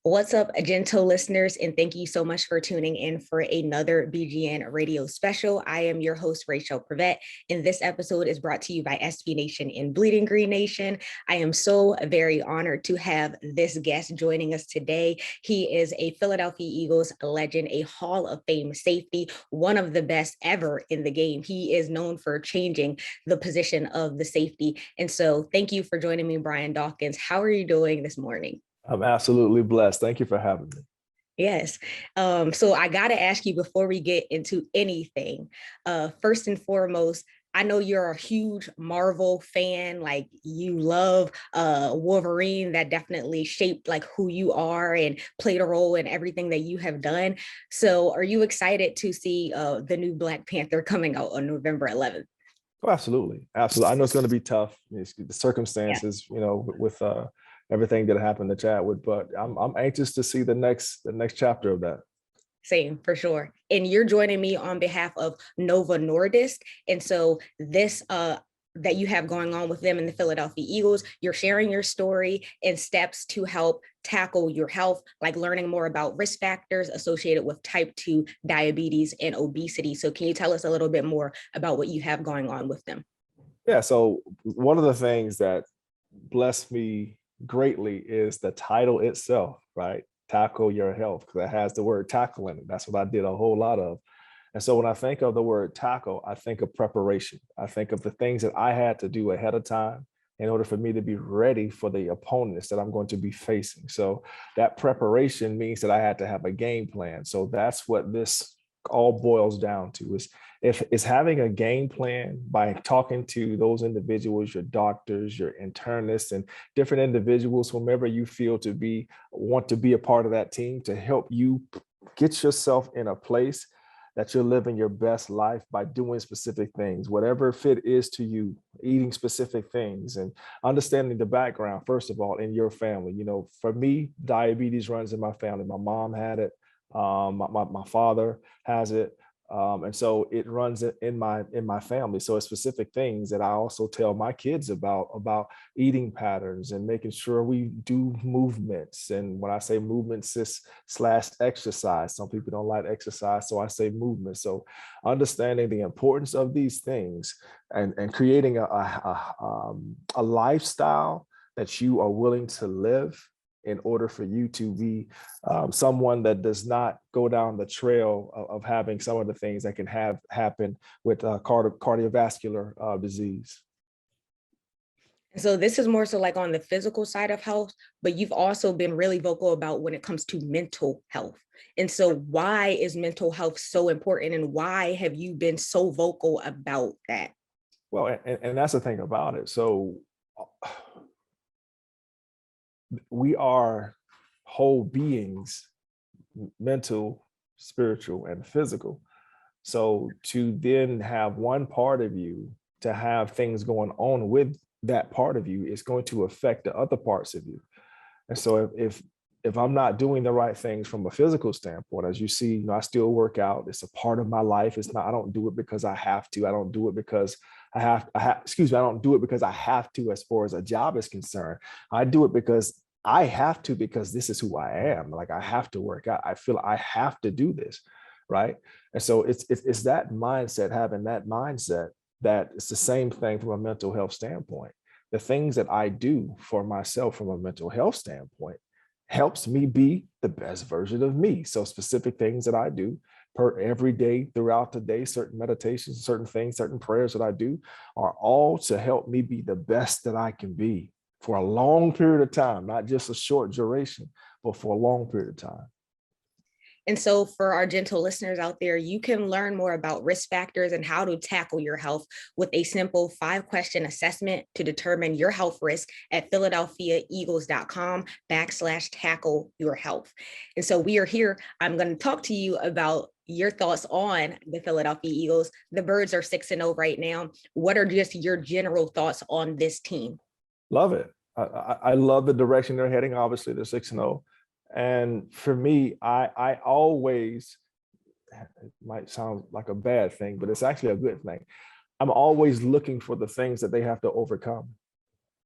What's up, gentle listeners, and thank you so much for tuning in for another BGN radio special. I am your host, Raichele Privette, and this episode is brought to you by SB Nation and Bleeding Green Nation. I am so very honored to have this guest joining us today. He is a Philadelphia Eagles legend, a Hall of Fame safety, one of the best ever in the game. He is known for changing the position of the safety. And so thank you for joining me, Brian Dawkins. How are you doing this morning? I'm absolutely blessed. Thank you for having me. Yes. So I got to ask you before we get into anything, first and foremost, I know you're a huge Marvel fan, like you love Wolverine. That definitely shaped like who you are and played a role in everything that you have done. So are you excited to see the new Black Panther coming out on November 11th? Oh, absolutely. Absolutely. I know it's going to be tough. It's the Yeah. circumstances, with everything that happened to Chadwick, but I'm anxious to see the next chapter of that. Same, for sure. And you're joining me on behalf of Nova Nordisk. And so this that you have going on with them in the Philadelphia Eagles, you're sharing your story and steps to help tackle your health, like learning more about risk factors associated with type 2 diabetes and obesity. So can you tell us a little bit more about what you have going on with them? Yeah. So one of the things that blessed me greatly is the title itself, right? Tackle your health, because it has the word tackle in it. That's what I did a whole lot of. And so when I think of the word tackle, I think of preparation. I think of the things that I had to do ahead of time in order for me to be ready for the opponents that I'm going to be facing. So that preparation means that I had to have a game plan. So that's what this all boils down to is having a game plan by talking to those individuals, your doctors, your internists, and different individuals, whomever you feel want to be a part of that team to help you get yourself in a place that you're living your best life by doing specific things, whatever fit is to you, eating specific things and understanding the background, first of all, in your family. For me, diabetes runs in my family. My mom had it. My father has it. And so it runs in my family. So it's specific things that I also tell my kids about eating patterns and making sure we do movements. And when I say movements, it's / exercise. Some people don't like exercise, so I say movement. So understanding the importance of these things and creating a lifestyle that you are willing to live in order for you to be someone that does not go down the trail of having some of the things that can happen with cardiovascular disease. So this is more so like on the physical side of health, but you've also been really vocal about when it comes to mental health. And so why is mental health so important, and why have you been so vocal about that? Well, and that's the thing about it. So we are whole beings, mental, spiritual, and physical. So to then have one part of you to have things going on with that part of you is going to affect the other parts of you. And so if I'm not doing the right things from a physical standpoint, as you see, I still work out. It's a part of my life. It's not, I don't do it because I have to. I don't do it because I don't do it because I have to as far as a job is concerned. I do it because I have to, because this is who I am. Like, I have to work out. I feel I have to do this, right? And so it's that mindset, having that mindset, that it's the same thing from a mental health standpoint. The things that I do for myself from a mental health standpoint helps me be the best version of me. So specific things that I do every day throughout the day, certain meditations, certain things, certain prayers that I do are all to help me be the best that I can be for a long period of time, not just a short duration, but for a long period of time. And so for our gentle listeners out there, you can learn more about risk factors and how to tackle your health with a simple 5-question assessment to determine your health risk at philadelphiaeagles.com/tackle your health. And so we are here. I'm going to talk to you about your thoughts on the Philadelphia Eagles. The Birds are 6-0 right now. What are just your general thoughts on this team? Love it. I love the direction they're heading. Obviously, they're 6-0. And for me, I always, it might sound like a bad thing, but it's actually a good thing. I'm always looking for the things that they have to overcome.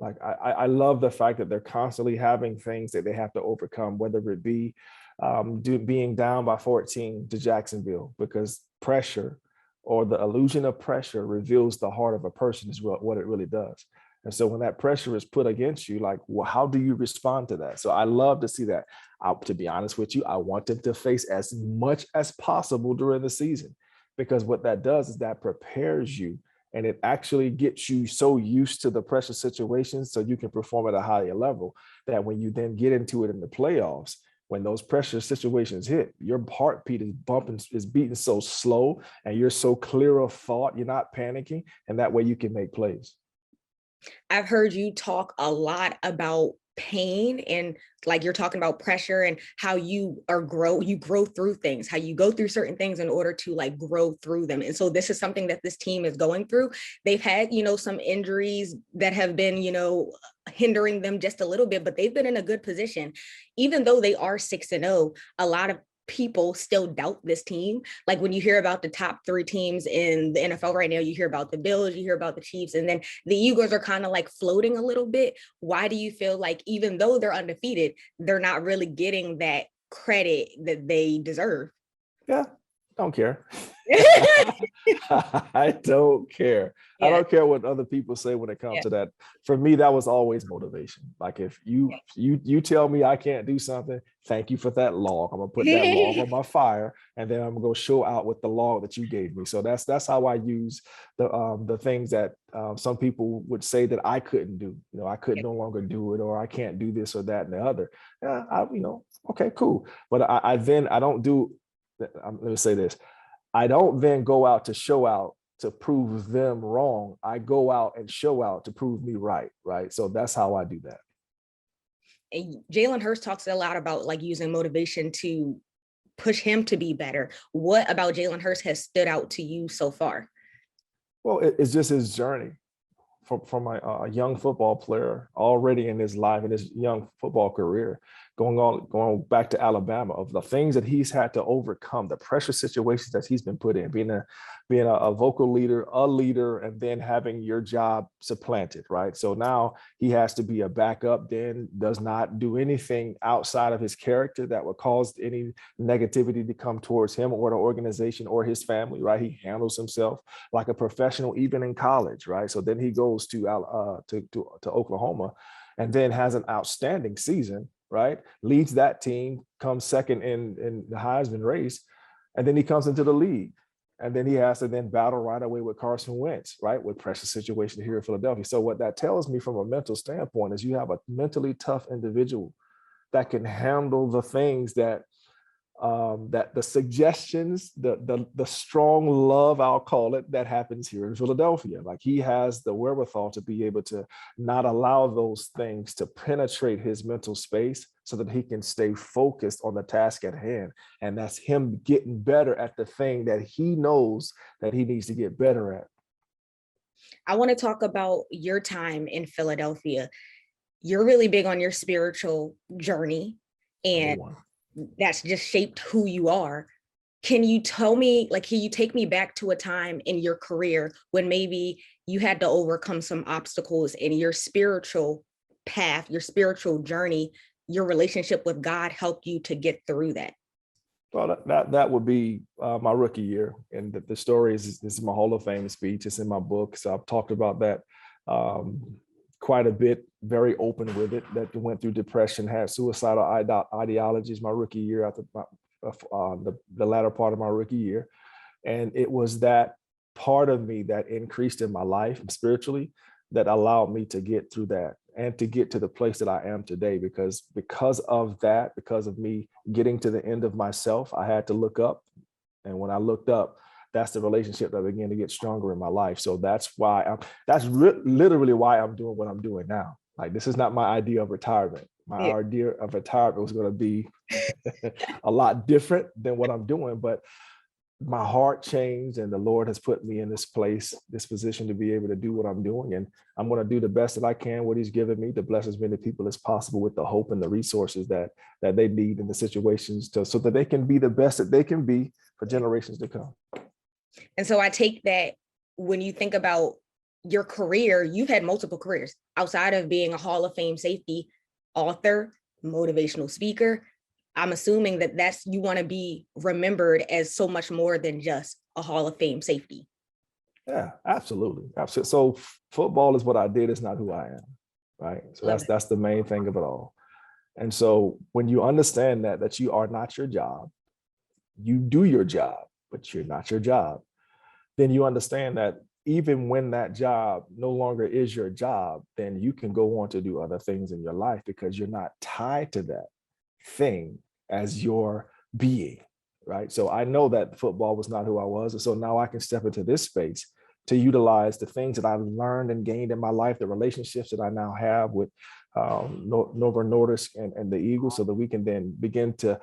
Like I love the fact that they're constantly having things that they have to overcome, whether it be being down by 14 to Jacksonville, because pressure or the illusion of pressure reveals the heart of a person is what it really does. And so when that pressure is put against you, like, well, how do you respond to that? So I love to see that. To be honest with you, I want them to face as much as possible during the season, because what that does is that prepares you, and it actually gets you so used to the pressure situations so you can perform at a higher level, that when you then get into it in the playoffs, when those pressure situations hit, your heartbeat is beating so slow, and you're so clear of thought, you're not panicking, and that way you can make plays. I've heard you talk a lot about pain, and like you're talking about pressure and how you grow through things, how you go through certain things in order to like grow through them. And so this is something that this team is going through. They've had, some injuries that have been, hindering them just a little bit, but they've been in a good position. Even though they are 6-0, a lot of people still doubt this team. Like when you hear about the top 3 teams in the NFL right now, you hear about the Bills, you hear about the Chiefs, and then the Eagles are kind of like floating a little bit. Why do you feel like even though they're undefeated, they're not really getting that credit that they deserve? Yeah, don't care. I don't care. Yeah. I don't care what other people say when it comes to that. For me, that was always motivation. Like if you tell me I can't do something, thank you for that log. I'm gonna put that log on my fire, and then I'm gonna go show out with the log that you gave me. So that's how I use the things that some people would say that I couldn't do. I could no longer do it, or I can't do this or that and the other. Okay, cool. But I don't do. Let me say this. I don't then go out to show out to prove them wrong. I go out and show out to prove me right. So that's how I do that. And Jalen Hurts talks a lot about like using motivation to push him to be better. What about Jalen Hurts has stood out to you so far? Well, it's just his journey from a young football player already in his life, in his young football career, going back to Alabama, of the things that he's had to overcome, the pressure situations that he's been put in, being a vocal leader, a leader, and then having your job supplanted, right? So now he has to be a backup, then does not do anything outside of his character that would cause any negativity to come towards him or the organization or his family, right? He handles himself like a professional, even in college, right? So then he goes to Oklahoma, and then has an outstanding season, right? Leads that team, comes second in the Heisman race, and then he comes into the league. And then he has to then battle right away with Carson Wentz, right? With pressure situation here in Philadelphia. So what that tells me from a mental standpoint is you have a mentally tough individual that can handle the things that the suggestions, the strong love, I'll call it, that happens here in Philadelphia. Like he has the wherewithal to be able to not allow those things to penetrate his mental space so that he can stay focused on the task at hand. And that's him getting better at the thing that he knows that he needs to get better at. I want to talk about your time in Philadelphia. You're really big on your spiritual journey, and that's just shaped who you are. Can you tell me, like, can you take me back to a time in your career when maybe you had to overcome some obstacles in your spiritual path, your spiritual journey, your relationship with God helped you to get through that? Well, that would be my rookie year. And the story is, this is my Hall of Fame speech. It's in my book. So I've talked about that quite a bit, very open with it, that went through depression, had suicidal ideologies my rookie year, after the latter part of my rookie year. And it was that part of me that increased in my life spiritually that allowed me to get through that and to get to the place that I am today. Because of that, because of me getting to the end of myself, I had to look up. And when I looked up, that's the relationship that began to get stronger in my life. So that's why literally why I'm doing what I'm doing now. Like, this is not my idea of retirement. My idea of retirement was going to be a lot different than what I'm doing, but my heart changed, and the Lord has put me in this place, this position to be able to do what I'm doing. And I'm going to do the best that I can, what he's given me, to bless as many people as possible with the hope and the resources that they need in the situations, so that they can be the best that they can be for generations to come. And so I take that when you think about your career, you've had multiple careers outside of being a Hall of Fame safety, author, motivational speaker. I'm assuming that you want to be remembered as so much more than just a Hall of Fame safety. Yeah, absolutely. Absolutely. So football is what I did. It's not who I am. Right. So that's the main thing of it all. And so when you understand that you are not your job, you do your job, but you're not your job, then you understand that even when that job no longer is your job, then you can go on to do other things in your life because you're not tied to that thing as your being, right? So I know that football was not who I was. And so now I can step into this space to utilize the things that I learned and gained in my life, the relationships that I now have with Nova Nordisk and the Eagles, so that we can then begin to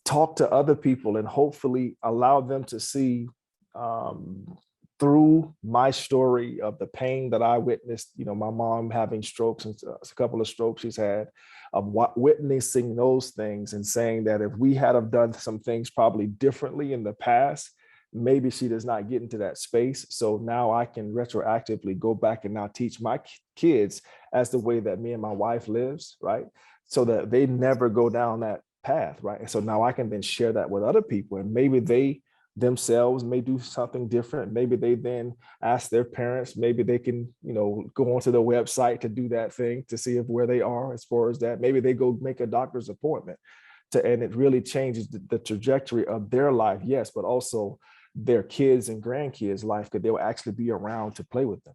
talk to other people and hopefully allow them to see through my story of the pain that I witnessed, my mom having strokes, and a couple of strokes she's had, of witnessing those things and saying that if we had have done some things probably differently in the past, maybe she does not get into that space. So now I can retroactively go back and now teach my kids as the way that me and my wife lives, right? So that they never go down that path, right? And so now I can then share that with other people, and maybe they themselves may do something different. Maybe they then ask their parents, maybe they can, go onto the website to do that thing to see if where they are as far as that. Maybe they go make a doctor's appointment and it really changes the trajectory of their life. Yes, but also their kids and grandkids' life, because they'll actually be around to play with them.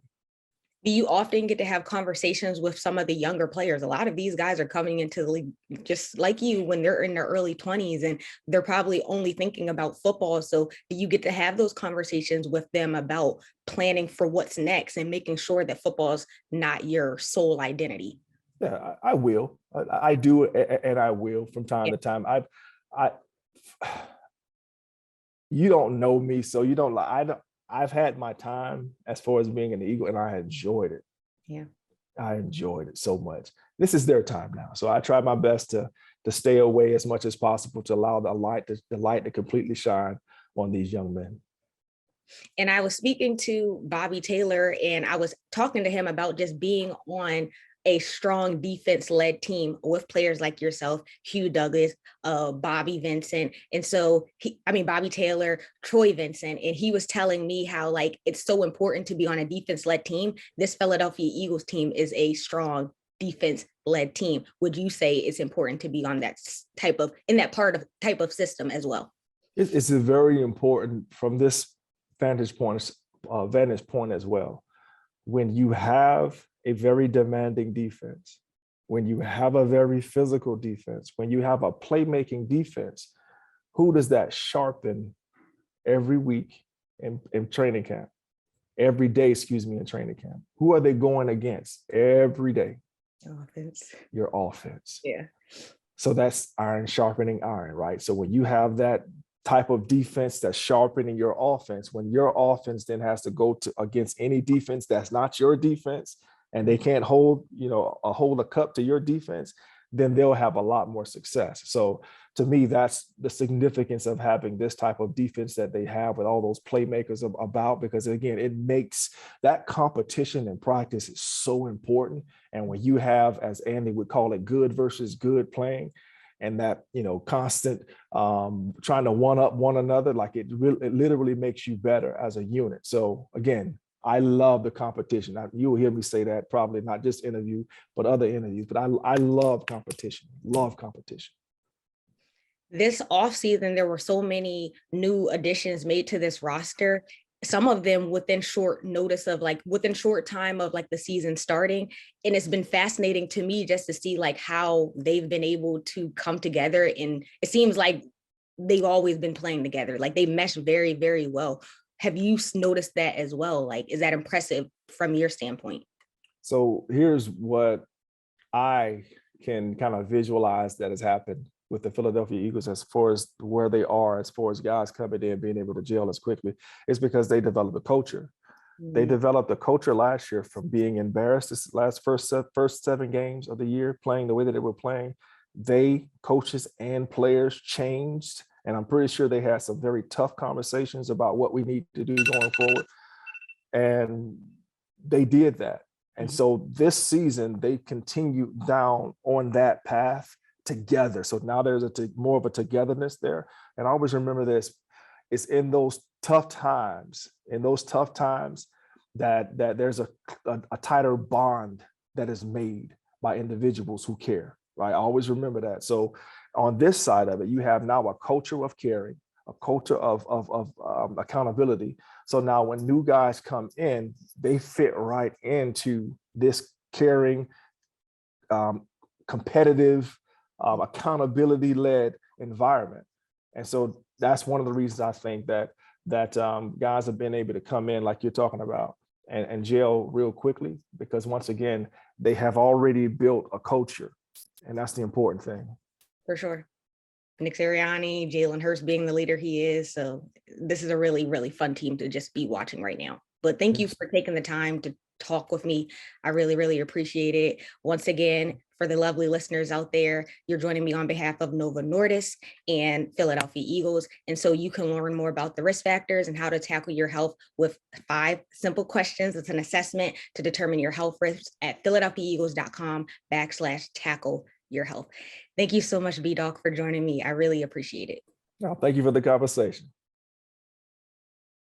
Do you often get to have conversations with some of the younger players? A lot of these guys are coming into the league just like you when they're in their early 20s, and they're probably only thinking about football. So do you get to have those conversations with them about planning for what's next and making sure that football is not your sole identity? Yeah, I will. I do, and I will from time to time. I, you don't know me, so you don't like. I've had my time as far as being an Eagle, and I enjoyed it. Yeah, I enjoyed it so much. This is their time now, so I try my best to stay away as much as possible to allow the light to completely shine on these young men. and I was speaking to Bobby Taylor, and I was talking to him about just being on a strong defense-led team with players like yourself, Hugh Douglas, Bobby Vincent. And so, Bobby Taylor, Troy Vincent, and he was telling me how it's so important to be on a defense-led team. This Philadelphia Eagles team is a strong defense-led team. Would you say it's important to be on that type of system as well? It's very important from this vantage point as well. When you have a very demanding defense, when you have a very physical defense, when you have a playmaking defense, who does that sharpen every week in training camp? Every day, in training camp. Who are they going against every day? Offense. Your offense. Yeah. So that's iron sharpening iron, right? So when you have that type of defense that's sharpening your offense, when your offense then has to go to against any defense that's not your defense, and they can't hold a cup to your defense, then they'll have a lot more success. So to me, that's the significance of having this type of defense that they have with all those playmakers about, because again, it makes that competition in practice is so important. And when you have, as Andy would call it, good versus good playing, and that constant trying to one up one another, it literally makes you better as a unit. So again, I love the competition. You will hear me say that probably not just interview, but other interviews. But I love competition. Love competition. This offseason, there were so many new additions made to this roster. Some of them within short notice of within short time of the season starting. And it's been fascinating to me just to see how they've been able to come together. And it seems like they've always been playing together. They mesh very, very well. Have you noticed that as well? Is that impressive from your standpoint? So here's what I can kind of visualize that has happened with the Philadelphia Eagles as far as where they are, as far as guys coming in, being able to gel as quickly, is because they developed a culture. They developed a culture last year from being embarrassed this first 7 games of the year, playing the way that they were playing. They, coaches and players, changed. And I'm pretty sure they had some very tough conversations about what we need to do going forward. And they did that. And so this season, they continued down on that path together. So now there's more of a togetherness there. And I always remember this, it's in those tough times, that there's a tighter bond that is made by individuals who care, right? I always remember that. So on this side of it, you have now a culture of caring, a culture of accountability. So now when new guys come in, they fit right into this caring, competitive, accountability-led environment. And so that's one of the reasons I think that guys have been able to come in, like you're talking about, and gel real quickly, because once again, they have already built a culture, and that's the important thing. For sure. Nick Sirianni, Jalen Hurts being the leader he is. So this is a really, really fun team to just be watching right now. But thank you for taking the time to talk with me. I really, really appreciate it. Once again, for the lovely listeners out there, you're joining me on behalf of Novo Nordisk and Philadelphia Eagles. And so you can learn more about the risk factors and how to tackle your health with 5 simple questions. It's an assessment to determine your health risks at philadelphiaeagles.com/tackle your health. Thank you so much, B-Doc, for joining me. I really appreciate it. No, thank you for the conversation.